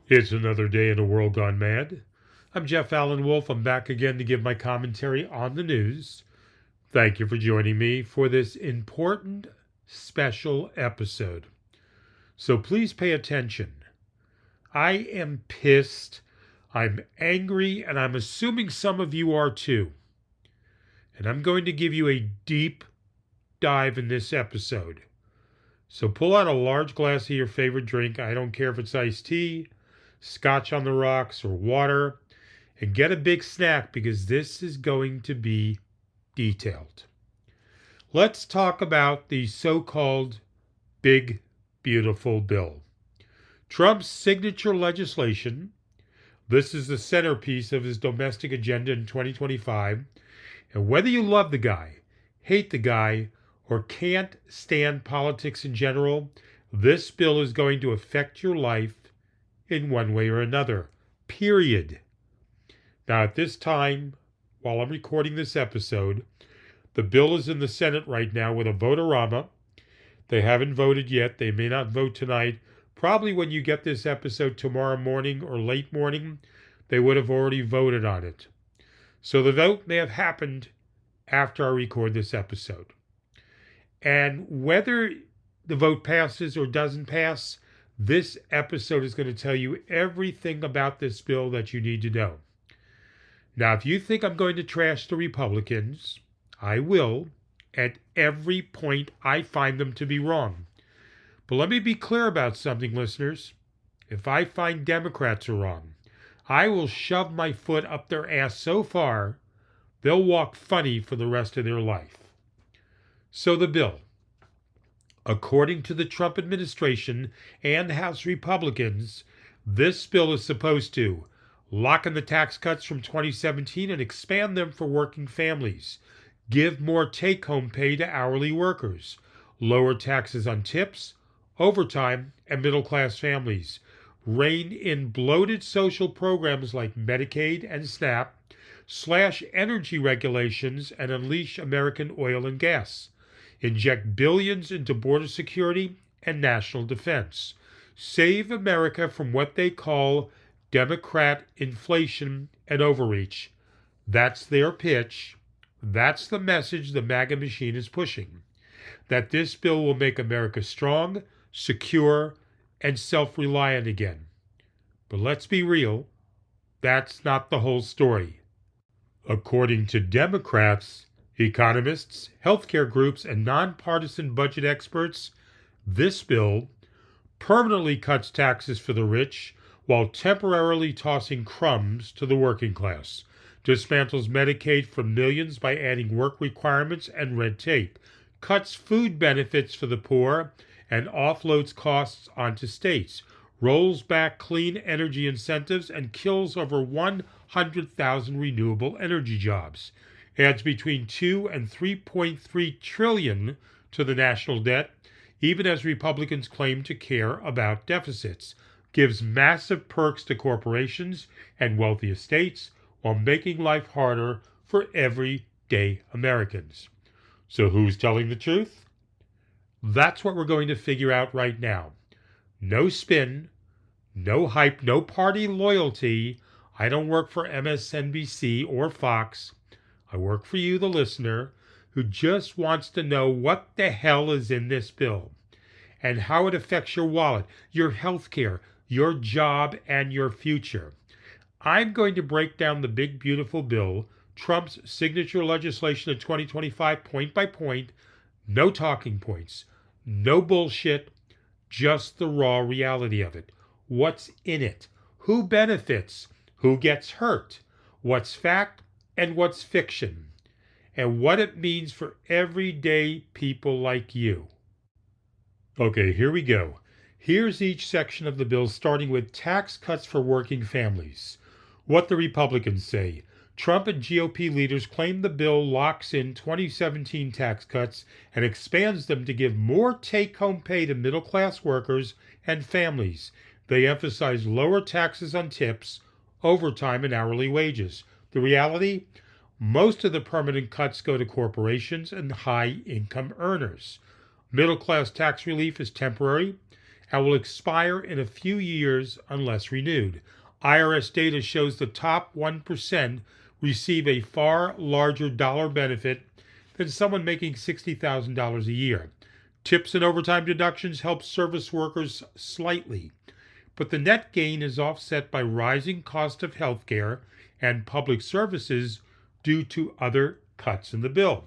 It's another day in a world gone mad. I'm Jeff Allen Wolf. I'm back again to give my commentary on the news. Thank you for joining me for this important special episode. So please pay attention. I am pissed, I'm angry, and I'm assuming some of you are too. And I'm going to give you a deep dive in this episode. So pull out a large glass of your favorite drink. I don't care if it's iced tea, scotch on the rocks, or water. And get a big snack because this is going to be detailed. Let's talk about the so-called Big Beautiful Bill. Trump's signature legislation. This is the centerpiece of his domestic agenda in 2025. And whether you love the guy, hate the guy, or can't stand politics in general, this bill is going to affect your life in one way or another. Period. Now, at this time, while I'm recording this episode, the bill is in the Senate right now with a vote-a-rama. They haven't voted yet. They may not vote tonight. Probably when you get this episode tomorrow morning or late morning, they would have already voted on it. So the vote may have happened after I record this episode. And whether the vote passes or doesn't pass, this episode is going to tell you everything about this bill that you need to know. Now, if you think I'm going to trash the Republicans, I will at every point I find them to be wrong. But let me be clear about something, listeners. If I find Democrats are wrong, I will shove my foot up their ass so far, they'll walk funny for the rest of their life. So the bill. According to the Trump administration and House Republicans, this bill is supposed to lock in the tax cuts from 2017 and expand them for working families, give more take-home pay to hourly workers, lower taxes on tips, overtime, and middle-class families, rein in bloated social programs like Medicaid and SNAP, slash energy regulations, and unleash American oil and gas, inject billions into border security and national defense, save America from what they call Democrat inflation and overreach. That's their pitch. That's the message the MAGA machine is pushing. That this bill will make America strong, secure, and self-reliant again. But let's be real, that's not the whole story. According to Democrats, economists, healthcare groups, and nonpartisan budget experts, this bill permanently cuts taxes for the rich while temporarily tossing crumbs to the working class, dismantles Medicaid for millions by adding work requirements and red tape, cuts food benefits for the poor, and offloads costs onto states, rolls back clean energy incentives, and kills over 100,000 renewable energy jobs, adds between 2 and 3.3 trillion to the national debt, even as Republicans claim to care about deficits, gives massive perks to corporations and wealthy estates while making life harder for everyday Americans. So who's telling the truth? That's what we're going to figure out right now. No spin, no hype, no party loyalty. I don't work for MSNBC or Fox. I work for you, the listener, who just wants to know what the hell is in this bill and how it affects your wallet, your health care, your job, and your future. I'm going to break down the big, beautiful bill, Trump's signature legislation of 2025, point by point, no talking points, no bullshit, just the raw reality of it. What's in it? Who benefits? Who gets hurt? What's fact and what's fiction? And what it means for everyday people like you. Okay, here we go. Here's each section of the bill, starting with tax cuts for working families. What the Republicans say. Trump and GOP leaders claim the bill locks in 2017 tax cuts and expands them to give more take-home pay to middle-class workers and families. They emphasize lower taxes on tips, overtime, and hourly wages. The reality? Most of the permanent cuts go to corporations and high-income earners. Middle-class tax relief is temporary, and will expire in a few years unless renewed. IRS data shows the top 1% receive a far larger dollar benefit than someone making $60,000 a year. Tips and overtime deductions help service workers slightly, but the net gain is offset by rising cost of health care and public services due to other cuts in the bill.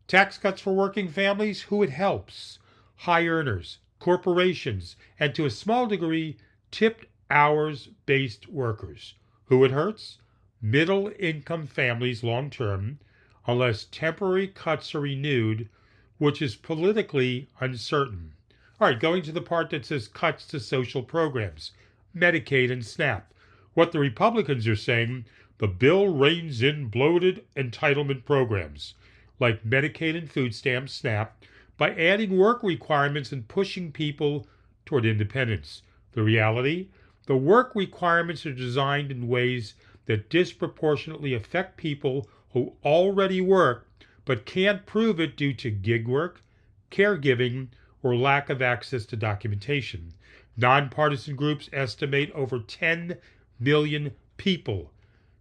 Tax cuts for working families, who it helps? High earners, corporations, and to a small degree, tipped hours-based workers. Who it hurts? Middle-income families long term, unless temporary cuts are renewed, which is politically uncertain. All right, going to the part that says cuts to social programs, Medicaid and SNAP. What the Republicans are saying, the bill reins in bloated entitlement programs like Medicaid and food stamps, SNAP, by adding work requirements and pushing people toward independence. The reality? The work requirements are designed in ways that disproportionately affect people who already work but can't prove it due to gig work, caregiving, or lack of access to documentation. Nonpartisan groups estimate over 10 million people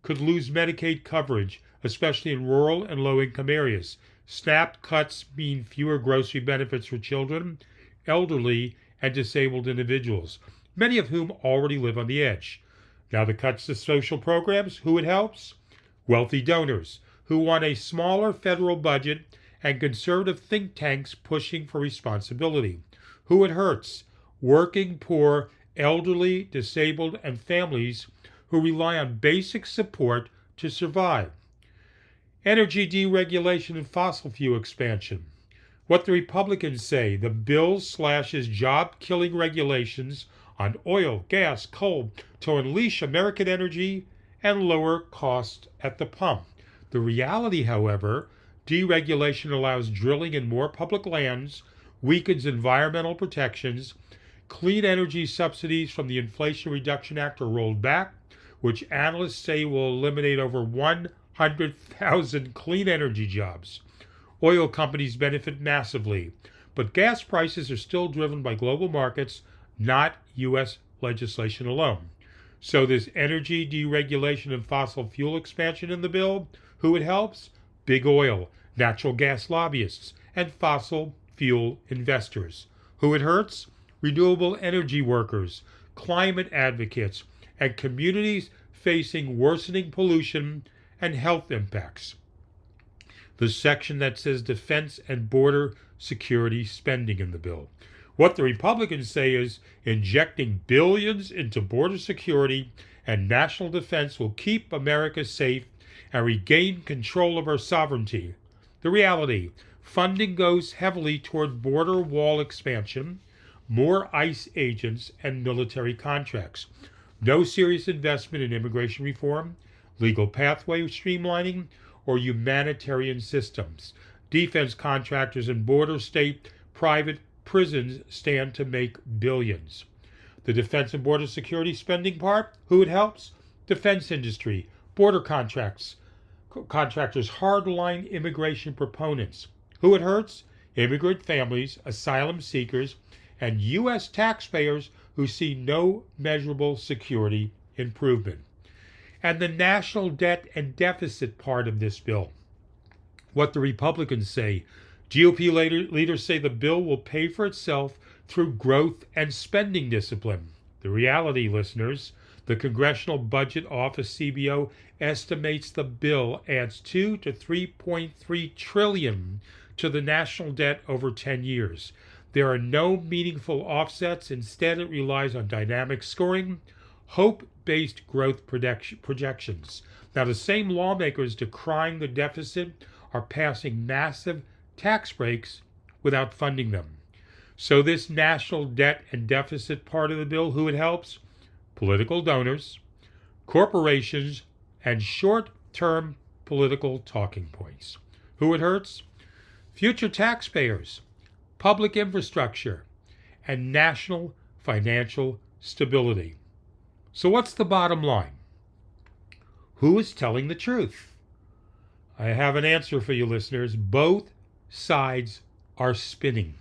could lose Medicaid coverage, especially in rural and low-income areas. SNAP cuts mean fewer grocery benefits for children, elderly, and disabled individuals, many of whom already live on the edge. Now the cuts to social programs, who it helps? Wealthy donors, who want a smaller federal budget, and conservative think tanks pushing for responsibility. Who it hurts? Working poor, elderly, disabled, and families who rely on basic support to survive. Energy deregulation and fossil fuel expansion. What the Republicans say, the bill slashes job-killing regulations on oil, gas, coal to unleash American energy and lower costs at the pump. The reality, however, deregulation allows drilling in more public lands, weakens environmental protections, clean energy subsidies from the Inflation Reduction Act are rolled back, which analysts say will eliminate over 100,000 clean energy jobs. Oil companies benefit massively, but gas prices are still driven by global markets, not U.S. legislation alone. So this energy deregulation and fossil fuel expansion in the bill, who it helps? Big oil, natural gas lobbyists, and fossil fuel investors. Who it hurts? Renewable energy workers, climate advocates, and communities facing worsening pollution and health impacts. The section that says defense and border security spending in the bill. What the Republicans say is injecting billions into border security and national defense will keep America safe and regain control of our sovereignty. The reality, funding goes heavily toward border wall expansion, more ICE agents, and military contracts. No serious investment in immigration reform, legal pathway streamlining, or humanitarian systems. Defense contractors and border state private prisons stand to make billions. The defense and border security spending part, who it helps? Defense industry, border contractors, hardline immigration proponents. Who it hurts? Immigrant families, asylum seekers, and U.S. taxpayers who see no measurable security improvement. And the national debt and deficit part of this bill. What the Republicans say, GOP leaders say the bill will pay for itself through growth and spending discipline. The reality, listeners, the Congressional Budget Office, CBO, estimates the bill adds $2 to $3.3 trillion to the national debt over 10 years. There are no meaningful offsets. Instead, it relies on dynamic scoring, hope-based growth projections. Now, the same lawmakers decrying the deficit are passing massive tax breaks without funding them. So this national debt and deficit part of the bill, who it helps? Political donors, corporations, and short-term political talking points. Who it hurts? Future taxpayers, public infrastructure, and national financial stability. So what's the bottom line? Who is telling the truth? I have an answer for you, listeners. Both sides are spinning.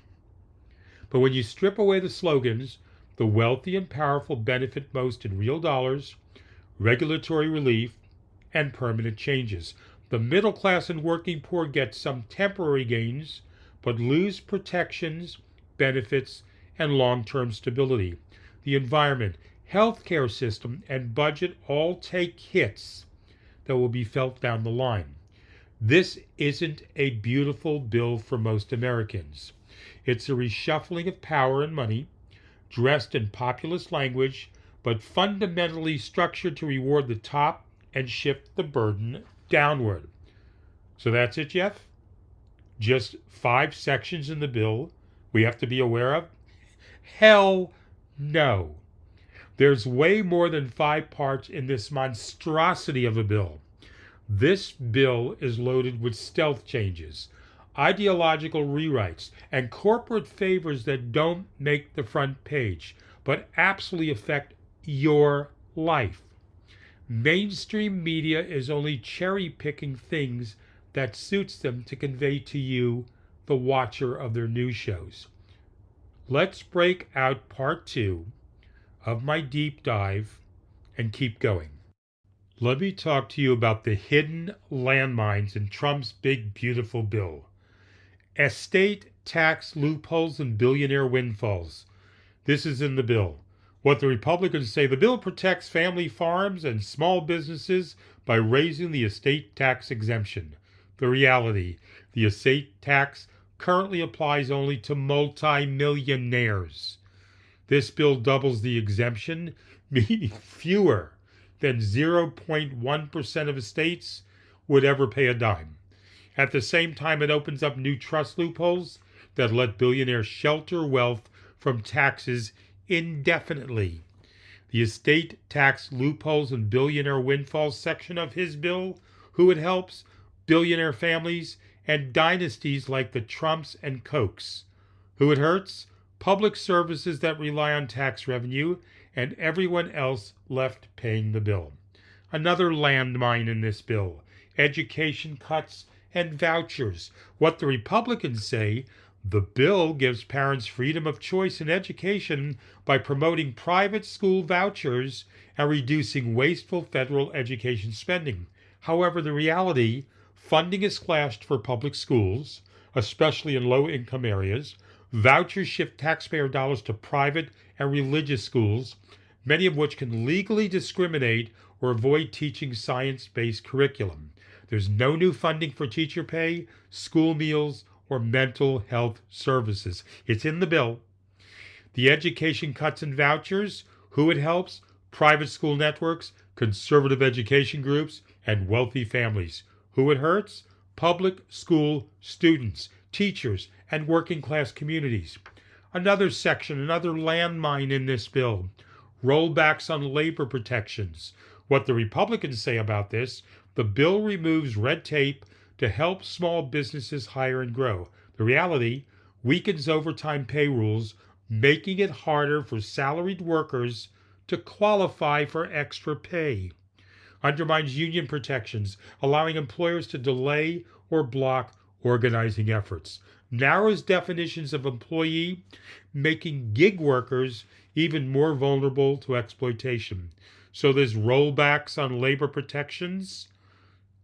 But when you strip away the slogans, the wealthy and powerful benefit most in real dollars, regulatory relief, and permanent changes. The middle class and working poor get some temporary gains, but lose protections, benefits, and long-term stability. The environment, healthcare system, and budget all take hits that will be felt down the line. This isn't a beautiful bill for most Americans. It's a reshuffling of power and money, dressed in populist language, but fundamentally structured to reward the top and shift the burden downward. So that's it, Jeff? Just 5 sections in the bill we have to be aware of? Hell no. There's way more than 5 parts in this monstrosity of a bill. This bill is loaded with stealth changes, ideological rewrites, and corporate favors that don't make the front page, but absolutely affect your life. Mainstream media is only cherry-picking things that suits them to convey to you, the watcher of their news shows. Let's break out part 2 of my deep dive and keep going. Let me talk to you about the hidden landmines in Trump's big, beautiful bill. Estate tax loopholes and billionaire windfalls. This is in the bill. What the Republicans say, the bill protects family farms and small businesses by raising the estate tax exemption. The reality, the estate tax currently applies only to multimillionaires. This bill doubles the exemption, meaning fewer than 0.1% of estates would ever pay a dime. At the same time, it opens up new trust loopholes that let billionaires shelter wealth from taxes indefinitely. The estate tax loopholes and billionaire windfalls section of his bill, who it helps? Billionaire families and dynasties like the Trumps and Kochs. Who it hurts? Public services that rely on tax revenue and everyone else left paying the bill. Another landmine in this bill, education cuts and vouchers. What the Republicans say, the bill gives parents freedom of choice in education by promoting private school vouchers and reducing wasteful federal education spending. However, the reality, funding is slashed for public schools, especially in low-income areas. Vouchers shift taxpayer dollars to private and religious schools, many of which can legally discriminate or avoid teaching science-based curriculum. There's no new funding for teacher pay, school meals, or mental health services. It's in the bill. The education cuts and vouchers, who it helps? Private school networks, conservative education groups, and wealthy families. Who it hurts? Public school students, teachers, and working class communities. Another section, another landmine in this bill, rollbacks on labor protections. What the Republicans say about this, the bill removes red tape to help small businesses hire and grow. The reality, weakens overtime pay rules, making it harder for salaried workers to qualify for extra pay. Undermines union protections, allowing employers to delay or block organizing efforts. Narrows definitions of employee, making gig workers even more vulnerable to exploitation. So there's rollbacks on labor protections.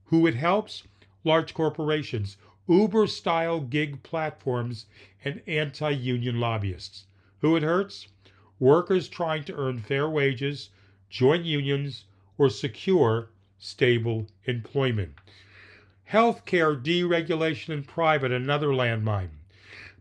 Who it helps? Large corporations, Uber-style gig platforms, and anti-union lobbyists. Who it hurts? Workers trying to earn fair wages, join unions, or secure stable employment. Healthcare deregulation and private, another landmine.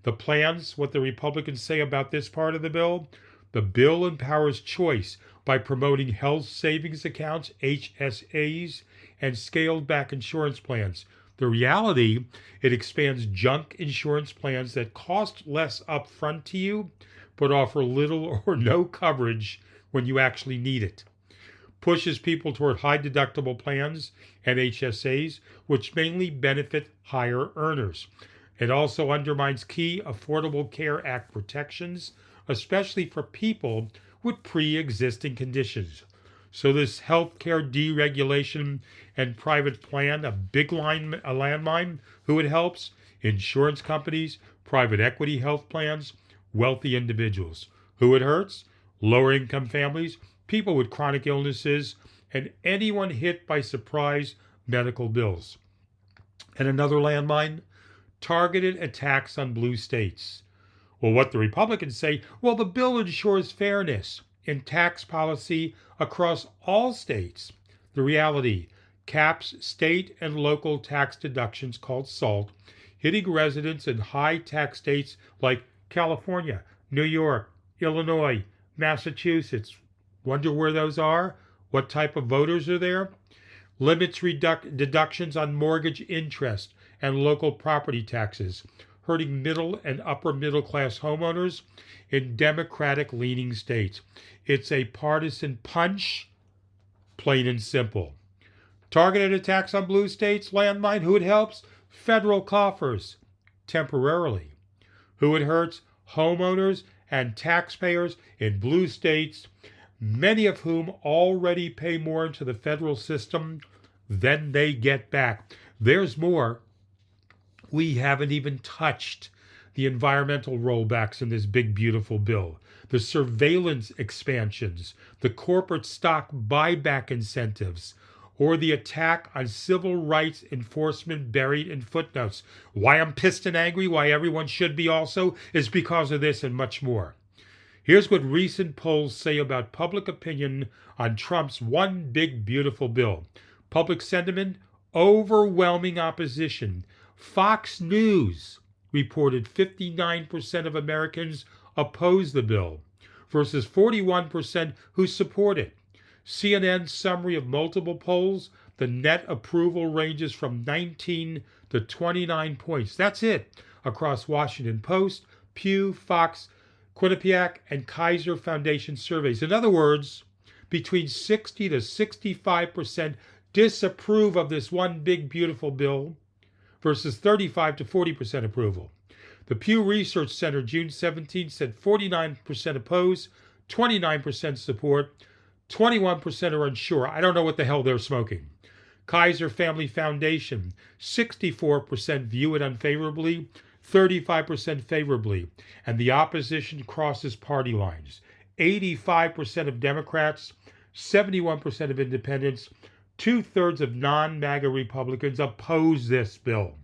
The plans, what the Republicans say about this part of the bill, the bill empowers choice by promoting health savings accounts, HSAs, and scaled back insurance plans. The reality, it expands junk insurance plans that cost less upfront to you, but offer little or no coverage when you actually need it. Pushes people toward high deductible plans and HSAs, which mainly benefit higher earners. It also undermines key Affordable Care Act protections, especially for people with pre-existing conditions. So this healthcare deregulation and private plan, a landmine. Who it helps? Insurance companies, private equity health plans, wealthy individuals. Who it hurts? Lower income families, people with chronic illnesses, and anyone hit by surprise medical bills. And another landmine? Targeted attacks on blue states. Well, what the Republicans say, well, the bill ensures fairness in tax policy across all states. The reality, caps state and local tax deductions called SALT, hitting residents in high tax states like California, New York, Illinois, Massachusetts. Wonder where those are? What type of voters are there? Limits deductions on mortgage interest and local property taxes, hurting middle and upper middle class homeowners in Democratic-leaning states. It's a partisan punch, plain and simple. Targeted attacks on blue states, landmine, who it helps? Federal coffers, temporarily. Who it hurts? Homeowners and taxpayers in blue states, many of whom already pay more into the federal system than they get back. There's more. We haven't even touched the environmental rollbacks in this big, beautiful bill, the surveillance expansions, the corporate stock buyback incentives, or the attack on civil rights enforcement buried in footnotes. Why I'm pissed and angry, why everyone should be also, is because of this and much more. Here's what recent polls say about public opinion on Trump's one big, beautiful bill. Public sentiment, overwhelming opposition. Fox News reported 59% of Americans oppose the bill versus 41% who support it. CNN's summary of multiple polls, the net approval ranges from 19 to 29 points. That's it across Washington Post, Pew, Fox, Quinnipiac, and Kaiser Foundation surveys. In other words, between 60 to 65% disapprove of this one big, beautiful bill versus 35 to 40% approval. The Pew Research Center, June 17, said 49% oppose, 29% support, 21% are unsure. I don't know what the hell they're smoking. Kaiser Family Foundation, 64% view it unfavorably, 35% favorably, and the opposition crosses party lines. 85% of Democrats, 71% of independents, 2/3 of non-MAGA Republicans oppose this bill.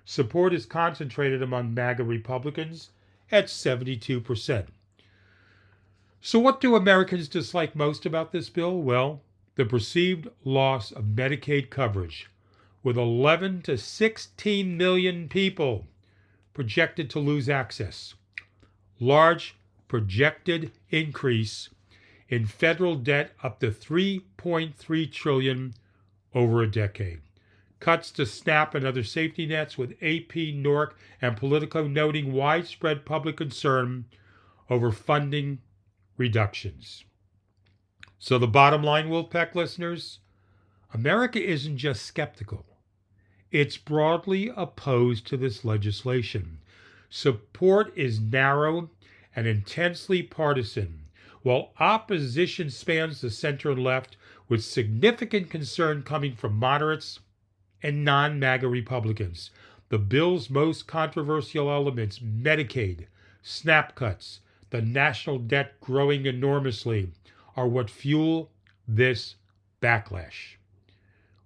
Support is concentrated among MAGA Republicans at 72%. So what do Americans dislike most about this bill? Well, the perceived loss of Medicaid coverage, with 11 to 16 million people projected to lose access. Large projected increase in federal debt up to $3.3 trillion over a decade. Cuts to SNAP and other safety nets, with AP, NORC, and Politico noting widespread public concern over funding reductions. So the bottom line, Wolfpack listeners, America isn't just skeptical. It's broadly opposed to this legislation. Support is narrow and intensely partisan, while opposition spans the center and left, with significant concern coming from moderates and non-MAGA Republicans. The bill's most controversial elements, Medicaid, SNAP cuts, the national debt growing enormously, are what fuel this backlash.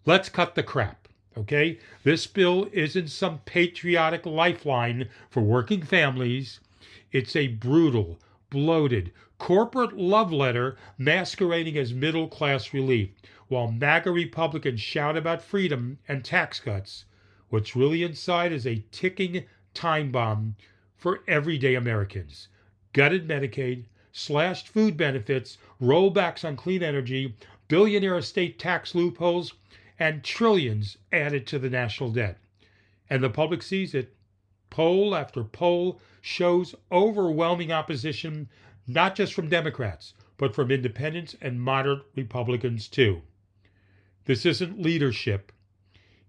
Let's cut the crap, okay? This bill isn't some patriotic lifeline for working families. It's a brutal, bloated, corporate love letter masquerading as middle-class relief. While MAGA Republicans shout about freedom and tax cuts, what's really inside is a ticking time bomb for everyday Americans. Gutted Medicaid, slashed food benefits, rollbacks on clean energy, billionaire estate tax loopholes, and trillions added to the national debt. And the public sees it. Poll after poll shows overwhelming opposition, not just from Democrats, but from independents and moderate Republicans too. This isn't leadership.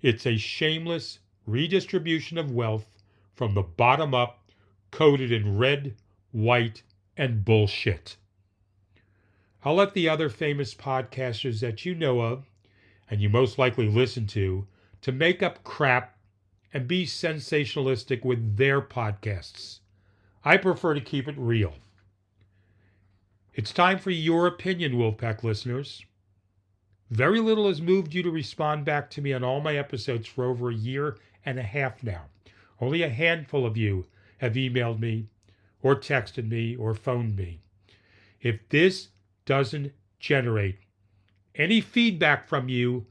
It's a shameless redistribution of wealth from the bottom up, coated in red, white, and bullshit. I'll let the other famous podcasters that you know of, and you most likely listen to make up crap and be sensationalistic with their podcasts. I prefer to keep it real. It's time for your opinion, Wolfpack listeners. Very little has moved you to respond back to me on all my episodes for over a year and a half now. Only a handful of you have emailed me or texted me or phoned me. If this doesn't generate any feedback from you,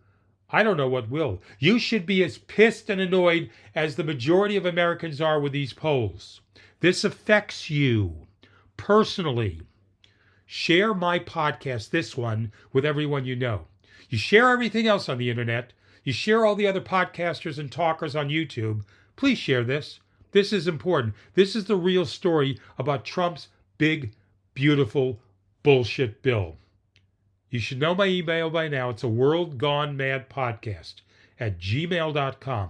I don't know what will. You should be as pissed and annoyed as the majority of Americans are with these polls. This affects you personally. Share my podcast, this one, with everyone you know. You share everything else on the internet. You share all the other podcasters and talkers on YouTube. Please share this. This is important. This is the real story about Trump's big, beautiful bullshit bill. You should know my email by now. It's aworldgonemadpodcast at gmail.com.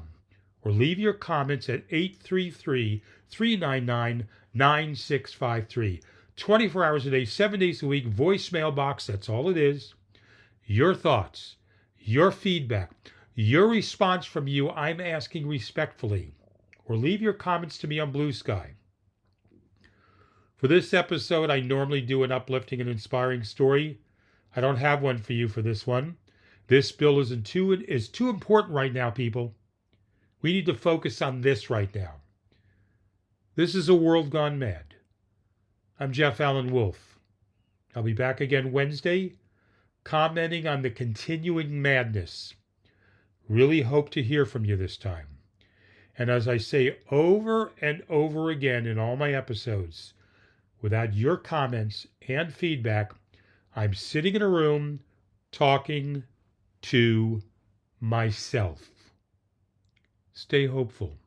Or leave your comments at 833-399-9653. 24 hours a day, 7 days a week, voicemail box. That's all it is. Your thoughts, your feedback, your response from you, I'm asking respectfully. Or leave your comments to me on Blue Sky. For this episode, I normally do an uplifting and inspiring story. I don't have one for you for this one. This bill is too important right now, people. We need to focus on this right now. This is A World Gone Mad. I'm Jeff Allen Wolf. I'll be back again Wednesday, commenting on the continuing madness. Really hope to hear from you this time. And as I say over and over again in all my episodes, without your comments and feedback, I'm sitting in a room talking to myself. Stay hopeful.